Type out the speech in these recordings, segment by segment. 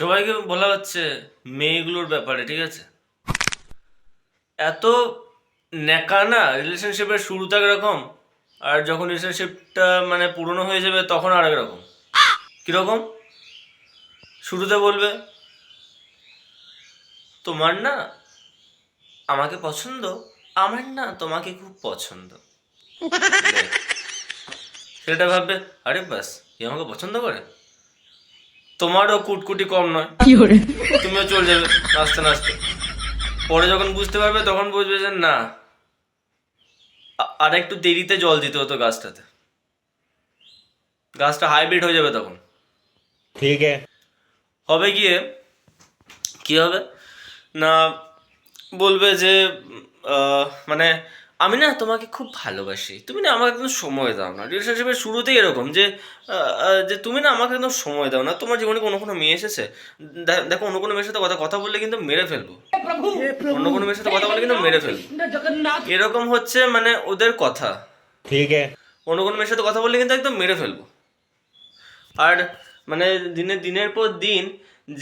সবাইকে বলা হচ্ছে মেয়েগুলোর ব্যাপারে, ঠিক আছে? এত ন্যাকা না, রিলেশনশিপের শুরুতে একরকম, আর যখন রিলেশনশিপটা মানে পুরনো হয়ে যাবে তখন আর একরকম। কীরকম? শুরুতে বলবে তোমার না আমাকে পছন্দ, আমার না তোমাকে খুব পছন্দ। লে, সেটা ভাববে আরে বাস, এ আমাকে পছন্দ করে, তোমারও কুটকুটি কম নয়, তুমিও চলে যাবে নাচতে নাচতে। পরে যখন বুঝতে পারবে তখন বুঝবে যে না, আর একটু দেরিতে জল দিতে হতো গাছটাতে, গাছটা হাইব্রিড হয়ে যাবে তখন। ठीक है। হবে গিয়ে কি হবে না, বলবে যে মানে আমি না তোমাকে খুব ভালোবাসি, তুমি না আমাকে একদম সময় দাও না। রিলেশনশিপের শুরুতেই এরকম যে যে তুমি না আমাকে একদম সময় দাও না। তোমার জীবনে কোনো কোনো মেয়ে এসেছে, দেখো অন্য কোনো মেয়ের সাথে কথা বললে কিন্তু মেরে ফেলবো, অন্য কোনো মেয়ের সাথে কথা বললে কিন্তু মেরে ফেলবো, এরকম হচ্ছে মানে ওদের কথা। ठीक है। অন্য কোনো মেয়ের সাথে কথা বললে কিন্তু একদম মেরে ফেলবো। আর মানে দিনের পর দিন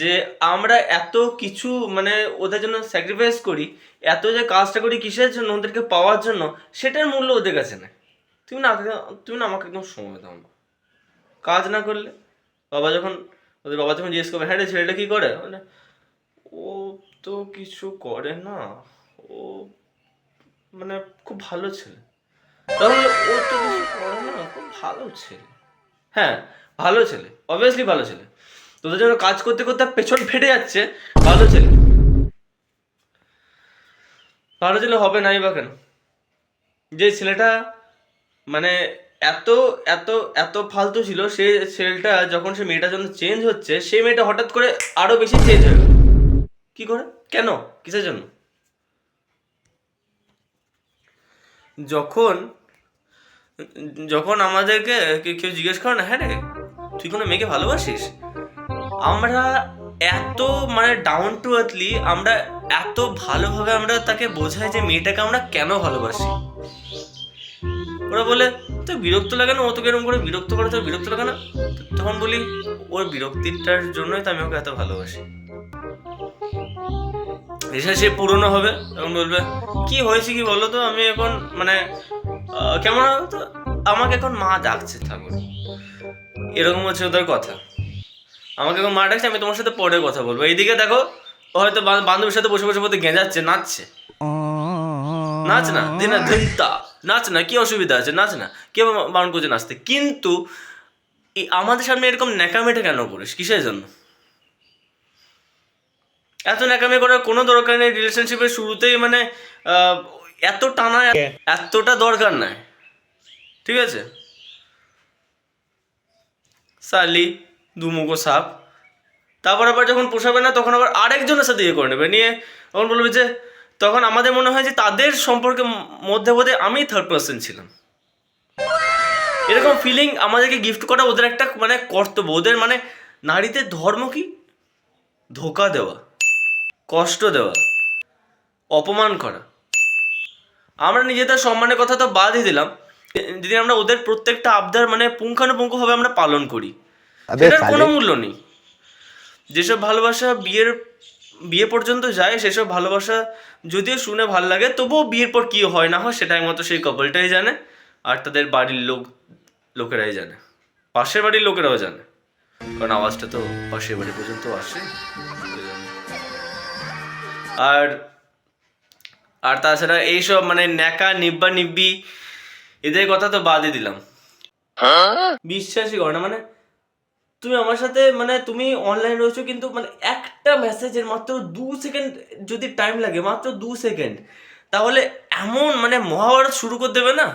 যে আমরা এত কিছু মানে ওদের জন্য স্যাক্রিফাইস করি, এত যে কাজটা করি কিসের জন্য, ওদেরকে পাওয়ার জন্য, সেটার মূল্য ওদের কাছে নেই। তুমি না আমাকে একদম সময় দাও না। কাজ না করলে ওদের বাবা যখন জিজ্ঞেস করবে হ্যাঁ রে ছেলেটা কি করে, মানে ও তো কিছু করে না, ও মানে খুব ভালো ছেলে। তাহলে ও তো কিছু করে না, খুব ভালো ছেলে। হ্যাঁ, ভালো ছেলে, অবভিয়াসলি ভালো ছেলে। তোদের জন্য কাজ করতে করতে পেছন ফেটে যাচ্ছে, ভালো ছেলে। ভালো ছেলে হবে নাই বা কেন? যে ছেলেটা মানে এত এত এত ফালতু ছিল, সে ছেলেটা যখন সে মেয়েটার জন্য চেঞ্জ হচ্ছে, সেই মেয়েটা হঠাৎ করে আরো বেশি চেঞ্জ হয়ে গেল। কি করে? কেন? কিসের জন্য? যখন যখন আমাদেরকে কেউ জিজ্ঞেস করে না হ্যাঁ রে তুই কোনো মেয়েকে ভালোবাসিস, আমরা এত মানে ডাউন টু আর্থলি, আমরা এত ভালোভাবে আমরা তাকে বোঝাই যে মেয়েটাকে আমরা কেন ভালোবাসি। ওরা বলে তো বিরক্ত লাগে না, ও তোকে এরকম করে বিরক্ত করে, তোর বিরক্ত লাগে না? তখন বলি ওর বিরক্তিটার জন্যই তো আমি ওকে এত ভালোবাসি। রিলেশনশিপ পুরনো হবে, তখন বলবে কি হয়েছে কি বলো তো, আমি এখন মানে কেমন হবে তো, আমাকে এখন মা ডাকছে ঠাকুর, এরকম হচ্ছে ওদের কথা। আমাকে এখন মা ডাকছে, আমি তোমার সাথে পরে কথা বলবো। এইদিকে দেখো ও হয়তো বান্ধবীর সাথে বসে বসে বসে গেঁজাচ্ছে, নাচছে। নাচ না দিনা ধিনতা, নাচ না, কি অসুবিধা আছে, নাচ না, কে বারণ করছে নাচতে? কিন্তু আমাদের সামনে এরকম ন্যাকামেটা কেন করিস, কিসের জন্য? এত ন্যাকামি করার কোনো দরকার নেই রিলেশনশিপের শুরুতেই, মানে এত টানা এতটা দরকার নাই, ঠিক আছে? সালি দুমুখো সাপ। তারপর আবার যখন পোষাবে না তখন আবার আরেকজনের সাথে ইয়ে করে নেবে, নিয়ে তখন বলবে যে, তখন আমাদের মনে হয় যে তাদের সম্পর্কে মধ্যে বোধে আমি থার্ড পার্সন ছিলাম। এরকম ফিলিং আমাদেরকে গিফট করা ওদের একটা মানে কর্তব্য। ওদের মানে নারীদের ধর্ম কি? ধোকা দেওয়া, কষ্ট দেওয়া, অপমান করা। আমরা নিজেদের সম্মানের কথা তো বাদই দিলাম, যদি আমরা ওদের প্রত্যেকটা আবদার মানে পুঙ্খানুপুঙ্খভাবে আমরা পালন করি, সেটার কোনো মূল্য নেই। যেসব ভালোবাসা বিয়ে পর্যন্ত যায়, সেসব ভালোবাসা যদিও শুনে ভাল লাগে, তবুও বিয়ের পর কী হয় না হয় সেটা একমাত্র সেই কাপলটাই জানে, আর তাদের বাড়ির লোকেরাই জানে, পাশের বাড়ির লোকেরাও জানে, কারণ আওয়াজটা তো পাশের বাড়ি পর্যন্ত আসে। আর আর তাছাড়া এইসব মানে ন্যাকা নিব্বা নিব্বি, এদের কথা তো বাদই দিলাম। বিশ্বাসই করে না, মানে তুমি আমার সাথে মানে তুমি অনলাইন রয়েছো, কিন্তু মানে একটা মেসেজের মাত্র 2 সেকেন্ড যদি টাইম লাগে, মাত্র 2 সেকেন্ড, তাহলে এমন মানে মহাভারত শুরু করে দেবে না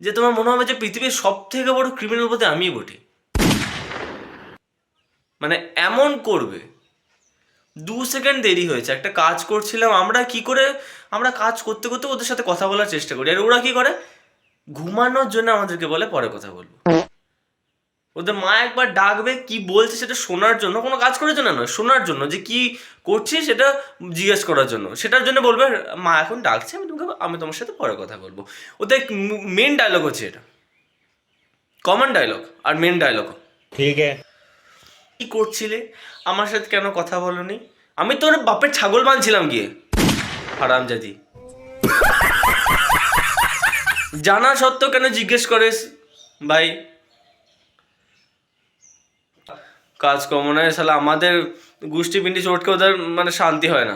যে তোমার মনে হবে যে পৃথিবীর সব থেকে বড় ক্রিমিনাল বলতে আমিই বটি। মানে এমন করবে। 2 সেকেন্ড দেরি হয়েছে, একটা কাজ করছিলাম আমরা, কি করে আমরা কাজ করতে করতে ওদের সাথে কথা বলার চেষ্টা করি, আর ওরা কি করে ঘুমানোর জন্য আমাদেরকে বলে পরে কথা বলবো। ওদের মা একবার ডাকবে, কি বলছে সেটা শোনার জন্য, কোনো কাজ করার জন্য নয়, শোনার জন্য যে কি করছি সেটা জিজ্ঞেস করার জন্য। সেটার জন্য বলবে মা এখন ডাকছে, আমি তোমার সাথে পরে কথা বলবো। ওদের মেন ডায়লগ হচ্ছে এটা, কমন ডায়লগ আর মেন ডায়লগ। ठीक है। কি করছিলে, আমার সাথে কেন কথা বলনি? আমি তোর বাপের ছাগল বানছিলাম গিয়ে, হারামজাদি। জানা সত্ত্বেও কেন জিজ্ঞেস করিস ভাই? কাজকর্ম নয় শালা, আমাদের গুষ্টি পিন্ডি চটকে ওদের মানে শান্তি হয় না।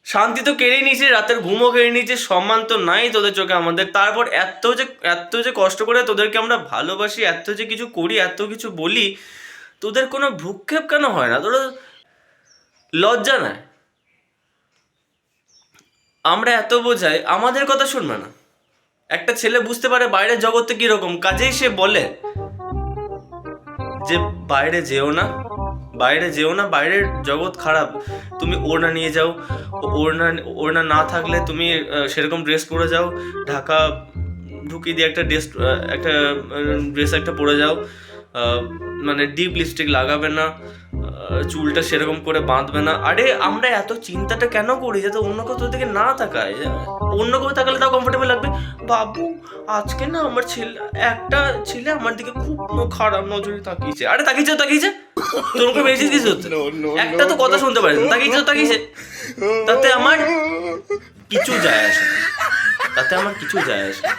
শান্তি তো কেড়ে নিয়েছে, রাতের ঘুমও কেড়ে নিয়েছে, সম্মান তো নাই তোদের চোখে আমাদের। তারপর এত যে কষ্ট করে তোদেরকে আমরা ভালোবাসি, এত যে কিছু করি, এত কিছু বলি, তোদের কোনো ভ্রুক্ষেপ কেন হয় না? তোরা লজ্জা নাই? আমরা এত বোঝাই, আমাদের কথা শুনবে না। একটা ছেলে বুঝতে পারে বাইরের জগতে কিরকম, কাজেই সে বলে যে বাইরে যেও না, বাইরে যেও না, বাইরের জগৎ খারাপ, তুমি ওড়না নিয়ে যাও, ওড়না না থাকলে তুমি সেরকম ড্রেস পরে যাও, ঢাকা ঢুকিয়ে দিয়ে একটা ড্রেস একটা পরে যাও, মানে ডিপ লিপস্টিক লাগাবে না, চুলটা সেরকম করে বাঁধবে না। আরে আমরা এত চিন্তাটা কেন করি যাতে অন্য কোথাও থেকে না তাকায়? অন্য কোথাও তাকালে তাও কমফোর্টেবল লাগবে। বাবু আজকে না আমার একটা ছেলে আমার দিকে খুব খারাপ নজরে তাকিয়েছে। আরে তাকিয়েছে তোর মুখে বেশি কিছু হচ্ছে, একটা তো কথা শুনতে পারিস, তাকিয়েছে, তাতে আমার কিছু যায় আসে না, তাতে আমার কিছু যায় আসে না।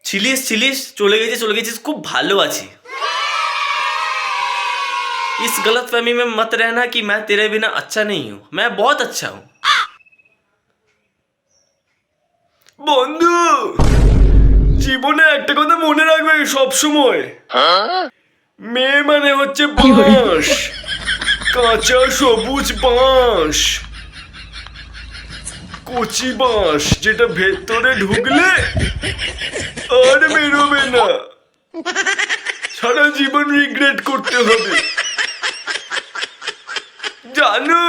ছিলিস চলে গেছিস, খুব ভালো আছি। इस गलतफहमी में मत रहना कि मैं तेरे बिना अच्छा नहीं हूं, मैं बहुत अच्छा हूं। বন্ধু, জীবনে একটা কথা মনে রাখবে সব সময়, মেয়ে মানে হচ্ছে বাঁশ, কাঁচা সবুজ বাঁশ, কচি বাঁশ, যেটা ভেতরে ঢুকলে আর বেরোবে না, সারা জীবন রিগ্রেট করতে হবে, জানো?